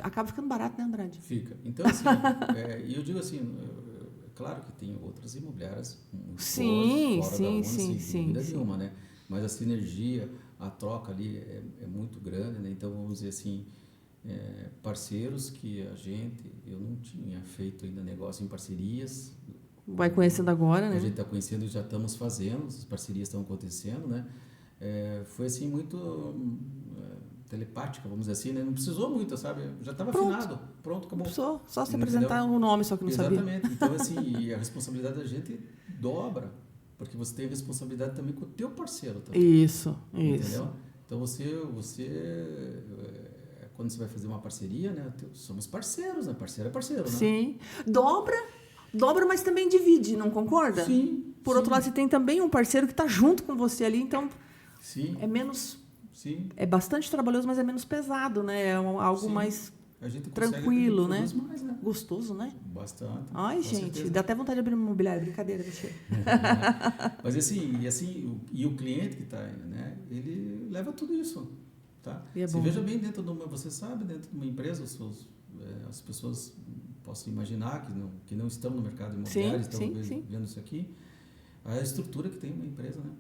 acaba ficando barato, né, Andrade? Fica. Então, assim, e eu digo assim, claro que tem outras imobiliárias muito boas fora da UNA, sem dúvida nenhuma, né? Mas a sinergia, a troca ali é muito grande, né? Então, vamos dizer assim, parceiros que eu não tinha feito ainda negócio em parcerias. Vai conhecendo agora, né? A gente está conhecendo e já estamos fazendo, as parcerias estão acontecendo, né? Foi assim muito telepática, vamos dizer assim, né? Não precisou muito, sabe? Já estava afinado, pronto, acabou. Só se apresentar um nome, só que não sabia. Exatamente. Então, assim, e a responsabilidade da gente dobra, porque você tem responsabilidade também com o teu parceiro também. Isso. Entendeu? Então, quando você vai fazer uma parceria, né? Somos parceiros, né? Parceiro é parceiro, né? Sim. Dobra, mas também divide, não concorda? Sim. Por outro lado, você tem também um parceiro que está junto com você ali, então sim. É menos... Sim. É bastante trabalhoso, mas é menos pesado, né? É algo mais tranquilo, né? Mais, né? Gostoso, né? Bastante. Ai, gente, certeza. Dá até vontade de abrir uma imobiliária. Brincadeira, deixa. Mas e o cliente que está, né? Ele leva tudo isso, tá? Você veja bem dentro de você sabe, dentro de uma empresa, as pessoas possam imaginar que não estão no mercado imobiliário, estão vendo isso aqui. A estrutura que tem uma empresa, né?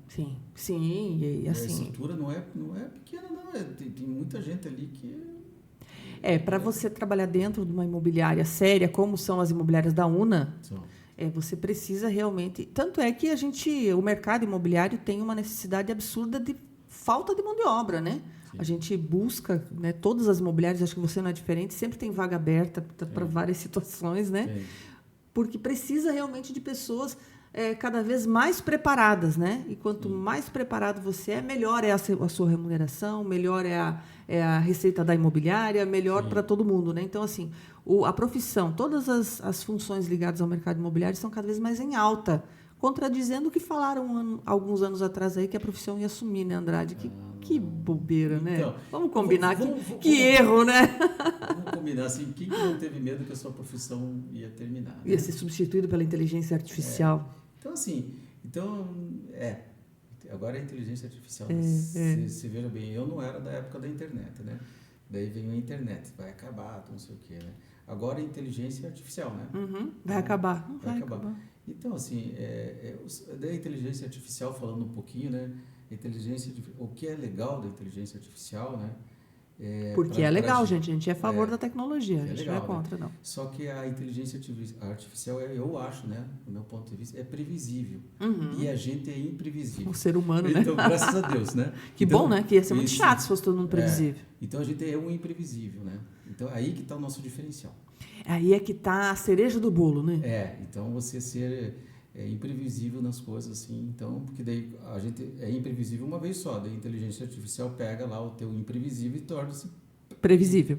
Sim, e assim... A estrutura não é pequena, não. Tem muita gente ali que... para você trabalhar dentro de uma imobiliária séria, como são as imobiliárias da UNA, você precisa realmente... Tanto é que o mercado imobiliário tem uma necessidade absurda de falta de mão de obra, né? Sim. A gente busca, né, todas as imobiliárias, acho que você não é diferente, sempre tem vaga aberta para várias situações, né? Sim. Porque precisa realmente de pessoas... cada vez mais preparadas, né? E quanto mais preparado você é, melhor é a sua remuneração, melhor é a receita da imobiliária, melhor para todo mundo, né? Então, assim, a profissão, todas as funções ligadas ao mercado imobiliário estão cada vez mais em alta, contradizendo o que falaram alguns anos atrás aí que a profissão ia sumir, né, Andrade? Que bobeira, né? Então, vamos combinar que erro, né? Vamos combinar assim, quem que não teve medo que a sua profissão ia terminar? Né? Ia ser substituído pela inteligência artificial. Então, assim, agora é a inteligência artificial. Você veja bem, eu não era da época da internet, né? Daí veio a internet, vai acabar, não sei o quê, né? Agora é inteligência artificial, né? Vai acabar. Vai acabar. Então, assim, da inteligência artificial, falando um pouquinho, né? O que é legal da inteligência artificial, né? Porque é legal, gente. A gente é a favor da tecnologia, a gente legal, não é contra, né? não. Só que a inteligência artificial, eu acho, né? Do meu ponto de vista, é previsível. E a gente é imprevisível. O ser humano, né? Então, graças a Deus, né? Que então, bom, né? Que ia ser muito chato se fosse todo mundo previsível. Então, a gente é um imprevisível, né? Então, aí que está o nosso diferencial. Aí é que está a cereja do bolo, né? Então você ser imprevisível nas coisas, assim, então, porque daí a gente é imprevisível uma vez só, daí a inteligência artificial pega lá o teu imprevisível e torna-se previsível.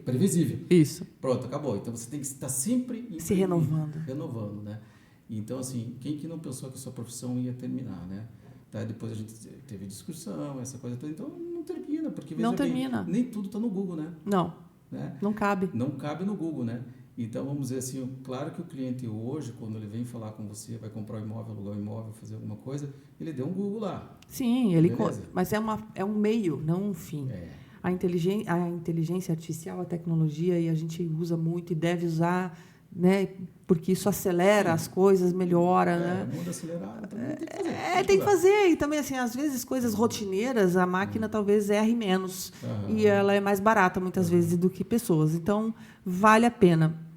Isso. Pronto, acabou. Então você tem que estar sempre se renovando, né? Então, assim, quem que não pensou que a sua profissão ia terminar, né? Tá, depois a gente teve discussão, essa coisa toda, então não termina, porque veja bem, nem tudo está no Google, né? Não. Né? Não cabe. Não cabe no Google, né? Então, vamos dizer assim, claro que o cliente hoje, quando ele vem falar com você, vai comprar um imóvel, alugar um imóvel, fazer alguma coisa, ele deu um Google lá. Sim, mas é um meio, não um fim. A inteligência artificial, a tecnologia, e a gente usa muito e deve usar, né? Porque isso acelera as coisas, melhora, né? O mundo acelerado também tem que fazer. Tem que fazer. E também, assim, às vezes, coisas rotineiras, a máquina talvez erre menos. E ela é mais barata, muitas vezes, do que pessoas. Então, vale a pena.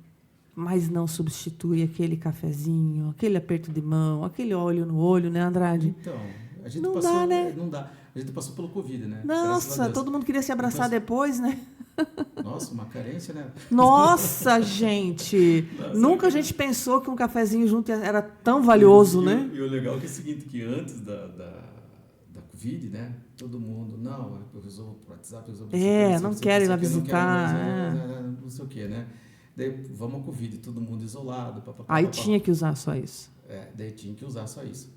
Mas não substitui aquele cafezinho, aquele aperto de mão, aquele olho no olho, né, Andrade? Então, a gente não passou... Dá, né? Não dá. A gente passou pelo Covid, né? Nossa, todo mundo queria se abraçar depois, né? Nossa, uma carência, né? Nossa, gente! Nunca a gente pensou que um cafezinho junto era tão valioso, né? E o legal é que é o seguinte, que antes da Covid, né? Todo mundo, eu resolvo o WhatsApp, não quero ir lá visitar. Não sei o quê, né? Daí vamos ao Covid, todo mundo isolado. Aí tinha que usar só isso. Daí tinha que usar só isso.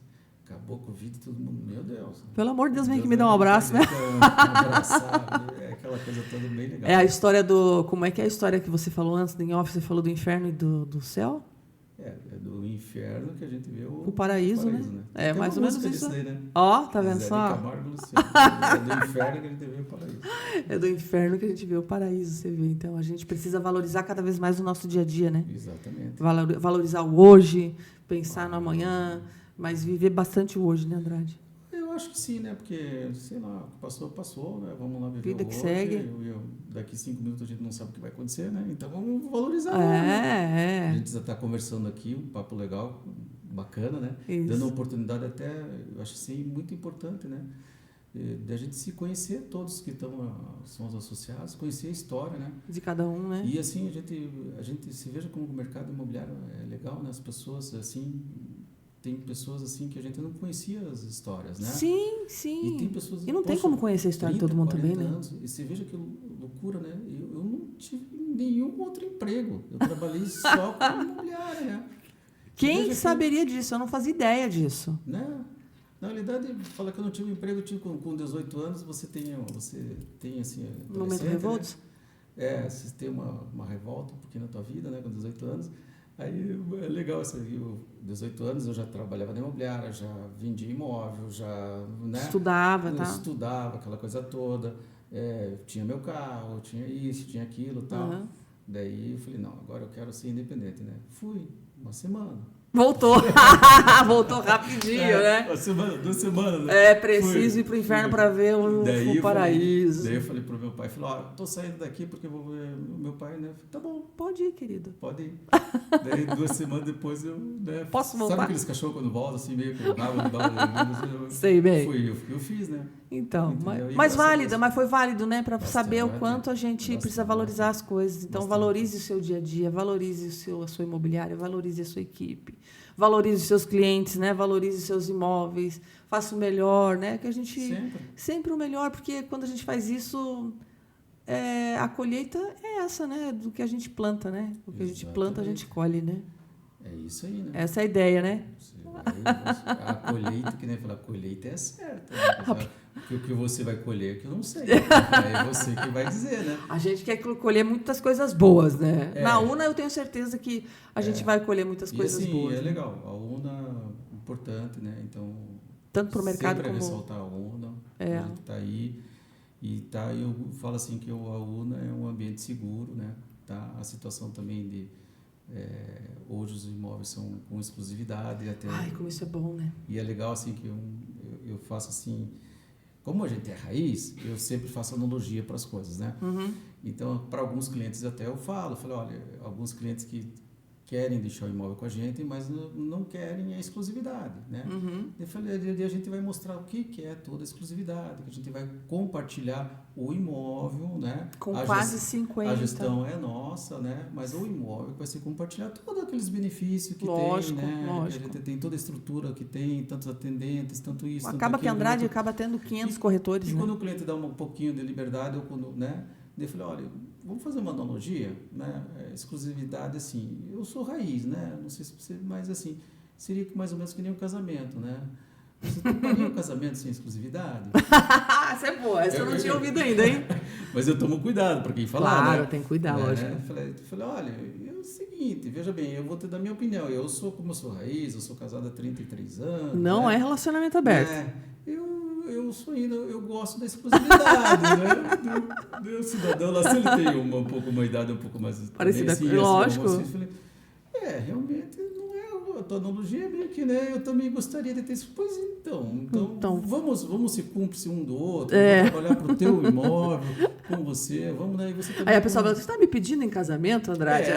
Acabou o Covid, todo mundo, meu Deus. Pelo amor de Deus, vem aqui me dar um abraço, né? Abraçar, aquela coisa toda bem legal. É a história como é que é a história que você falou antes, em off, você falou do inferno e do céu? É do inferno que a gente vê o paraíso, né? É mais ou menos isso. Daí, né? Ó, tá vendo só? É do inferno que a gente vê o paraíso. É do inferno que a gente vê o paraíso, você vê. Então, a gente precisa valorizar cada vez mais o nosso dia a dia, né? Exatamente. Valorizar o hoje, pensar no amanhã, mas viver bastante o hoje, né, Andrade? Eu acho que sim, né? Porque, sei lá, passou, né? Vamos lá viver vida o que hoje. segue. Daqui 5 minutos a gente não sabe o que vai acontecer, né? Então vamos valorizar. Né? A gente já está conversando aqui, um papo legal, bacana, né? Isso. Dando oportunidade até, eu acho assim, muito importante, né? Da gente se conhecer, todos que são os associados, conhecer a história, né? De cada um, né? E assim, a gente se veja como o mercado imobiliário é legal, né? As pessoas, assim... Tem pessoas assim que a gente não conhecia as histórias, né? Sim. E tem pessoas... E não tem como conhecer a história de todo mundo também, né? E você veja que loucura, né? Eu não tive nenhum outro emprego. Eu trabalhei só com imobiliária, né? Quem saberia disso? Eu não fazia ideia disso. Né? Na realidade, falar que eu não tive emprego, eu tive com 18 anos, você tem assim... Momento revoltos? Né? Você tem uma revolta um pouquinho na tua vida, né? Com 18 anos. Aí é legal, você viu, 18 anos eu já trabalhava na imobiliária, já vendia imóvel, já... Né? Estudava, aquela coisa toda. Tinha meu carro, tinha isso, tinha aquilo e tal. Daí eu falei, não, agora eu quero ser independente, né? Fui, uma semana. Voltou. Voltou rapidinho, né? Uma semana, 2 semanas. Né? Preciso ir pro inferno para ver o paraíso. Daí eu falei pro meu pai, tô saindo daqui porque eu vou ver o meu pai, né? Falei, tá bom. Pode ir, querido. Pode ir. Daí 2 semanas depois eu, né? Posso voltar? Sabe aqueles cachorros quando voltam, assim, meio que eu dava, sei bem. Eu fiz, né? Então, mas foi válido, né? Para saber o quanto a gente precisa valorizar as coisas. Então, valorize o seu dia a dia, valorize a sua imobiliária, valorize a sua equipe. Valorize os seus clientes, né? Valorize os seus imóveis, faça o melhor, né? Que a gente sempre o melhor, porque quando a gente faz isso, a colheita é essa, né? Do que a gente planta, né? O que a gente planta, a gente colhe, né? É isso aí, né? Essa é a ideia, né? A colheita, que nem falar, a colheita é certa. Né? O que você vai colher, que eu não sei. É você que vai dizer, né? A gente quer colher muitas coisas boas, né? Na UNA eu tenho certeza que a gente vai colher muitas coisas boas. É legal. A UNA é importante, né? Então, tanto para o mercado como... ressaltar a UNA, a gente está aí. Eu falo assim que a UNA é um ambiente seguro, né? Tá? A situação também de... hoje os imóveis são com exclusividade. Até, como isso é bom, né? E é legal assim que eu faço assim... Como a gente é raiz, eu sempre faço analogia para as coisas, né? Então, para alguns clientes até eu falo, olha, alguns clientes que querem deixar o imóvel com a gente, mas não querem a exclusividade, né? Eu falei, a gente vai mostrar o que é toda a exclusividade, que a gente vai compartilhar o imóvel, né? Com quase 50. A gestão é nossa, né? Mas o imóvel vai ser compartilhar todos aqueles benefícios que tem, né? Lógico. A gente tem toda a estrutura que tem, tantos atendentes, tanto isso, acaba que a Andrade acaba tendo 500 corretores, né? Quando o cliente dá um pouquinho de liberdade, né? Eu falei, olha, vamos fazer uma analogia, né? Exclusividade, assim, eu sou raiz, né? Não sei se você, mas assim, seria mais ou menos que nem um casamento, né? Você toparia um casamento sem exclusividade? Essa é boa, essa eu não tinha ouvido ainda, hein? Mas eu tomo cuidado para quem falar, claro, né? Tem que cuidar, lógico. Eu falei, olha, é o seguinte, veja bem, eu vou te dar minha opinião, como eu sou raiz, eu sou casado há 33 anos... Não é relacionamento aberto. Eu gosto da exclusividade, né? O cidadão lá, se ele tem uma idade um pouco mais... parecida, assim, lógico. Assim, eu falei, realmente não é a tua analogia, meio que, né? Eu também gostaria de ter isso. Pois então vamos ser cúmplice um do outro, vamos trabalhar para o teu imóvel, com você, vamos, né? E você também. Aí a pessoa fala, você está me pedindo em casamento, Andrade?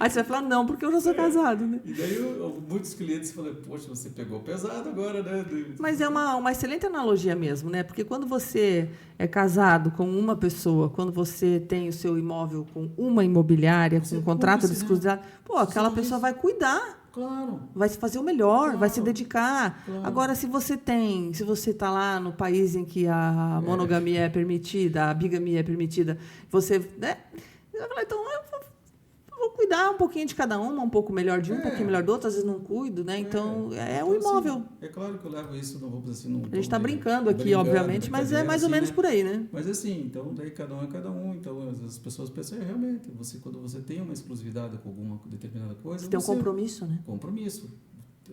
Aí você vai falar, não, porque eu já sou casado, né? E daí muitos clientes falam, poxa, você pegou pesado agora, né? Mas é uma excelente analogia mesmo, né? Porque quando você é casado com uma pessoa, quando você tem o seu imóvel com uma imobiliária, com um contrato de exclusividade, aquela pessoa vai cuidar. Claro. Vai fazer o melhor, vai se dedicar. Claro. Agora, se você está lá no país em que a monogamia é permitida, a bigamia é permitida, você, né? Vai falar, então, eu vou cuidar um pouquinho de cada uma, um pouco melhor de um, um pouquinho melhor do outro, às vezes não cuido, né? Então, o imóvel. Assim, é claro que eu levo isso, não vou dizer assim... A gente está brincando aqui, obviamente, mas é mais ou menos por aí, né? Mas assim, então, daí cada um é cada um. Então, as pessoas pensam, realmente, quando você tem uma exclusividade com alguma determinada coisa... Você tem um compromisso, né? Compromisso.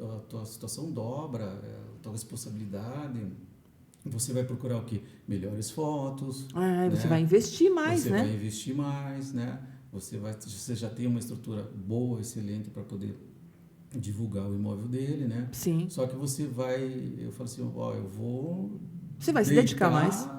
A tua situação dobra, a tua responsabilidade... Você vai procurar o quê? Melhores fotos. Você vai investir mais, né? Você vai investir mais, né? Você já tem uma estrutura boa, excelente para poder divulgar o imóvel dele, né? Sim. Só que eu falo assim, eu vou... Você vai se dedicar mais?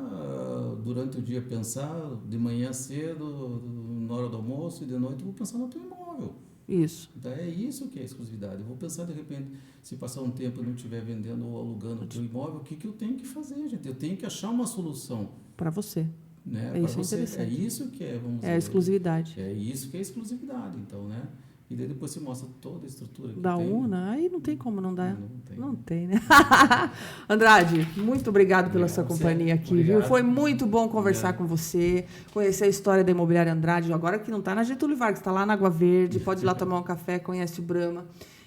Durante o dia pensar, de manhã cedo, na hora do almoço e de noite, eu vou pensar no teu imóvel. Isso. Então, é isso que é exclusividade. Eu vou pensar, de repente, se passar um tempo e não estiver vendendo ou alugando o teu imóvel, o que eu tenho que fazer, gente? Eu tenho que achar uma solução. Para você. Né? Isso é interessante. É isso que é, vamos dizer. É a exclusividade. É isso que é exclusividade, então, né? E daí depois você mostra toda a estrutura que da tem. UNA, aí não tem como não dar. Não tem, né? Andrade, muito obrigado pela sua companhia aqui, viu? Foi muito bom conversar com você, conhecer a história da Imobiliária Andrade, agora que não está na Getúlio Vargas, está lá na Água Verde, pode ir lá tomar um café, conhece o Brahma.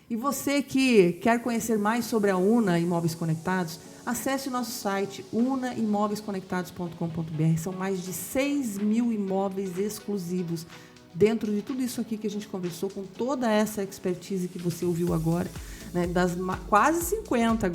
E você que quer conhecer mais sobre a UNA Imóveis Conectados, acesse o nosso site unaimoveisconectados.com.br. São mais de 6.000 imóveis exclusivos. Dentro de tudo isso aqui que a gente conversou, com toda essa expertise que você ouviu agora, né, das quase 50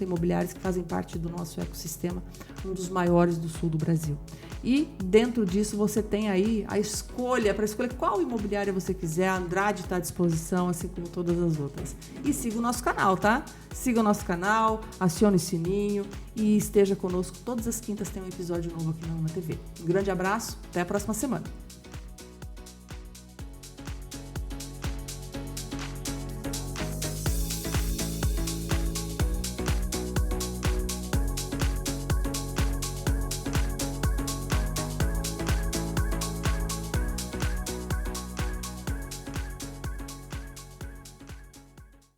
imobiliárias que fazem parte do nosso ecossistema, um dos maiores do sul do Brasil. E dentro disso você tem aí a escolha, para escolher qual imobiliária você quiser, a Andrade está à disposição, assim como todas as outras. E siga o nosso canal, tá? Siga o nosso canal, acione o sininho e esteja conosco. Todas as quintas tem um episódio novo aqui na UNA TV. Um grande abraço, até a próxima semana.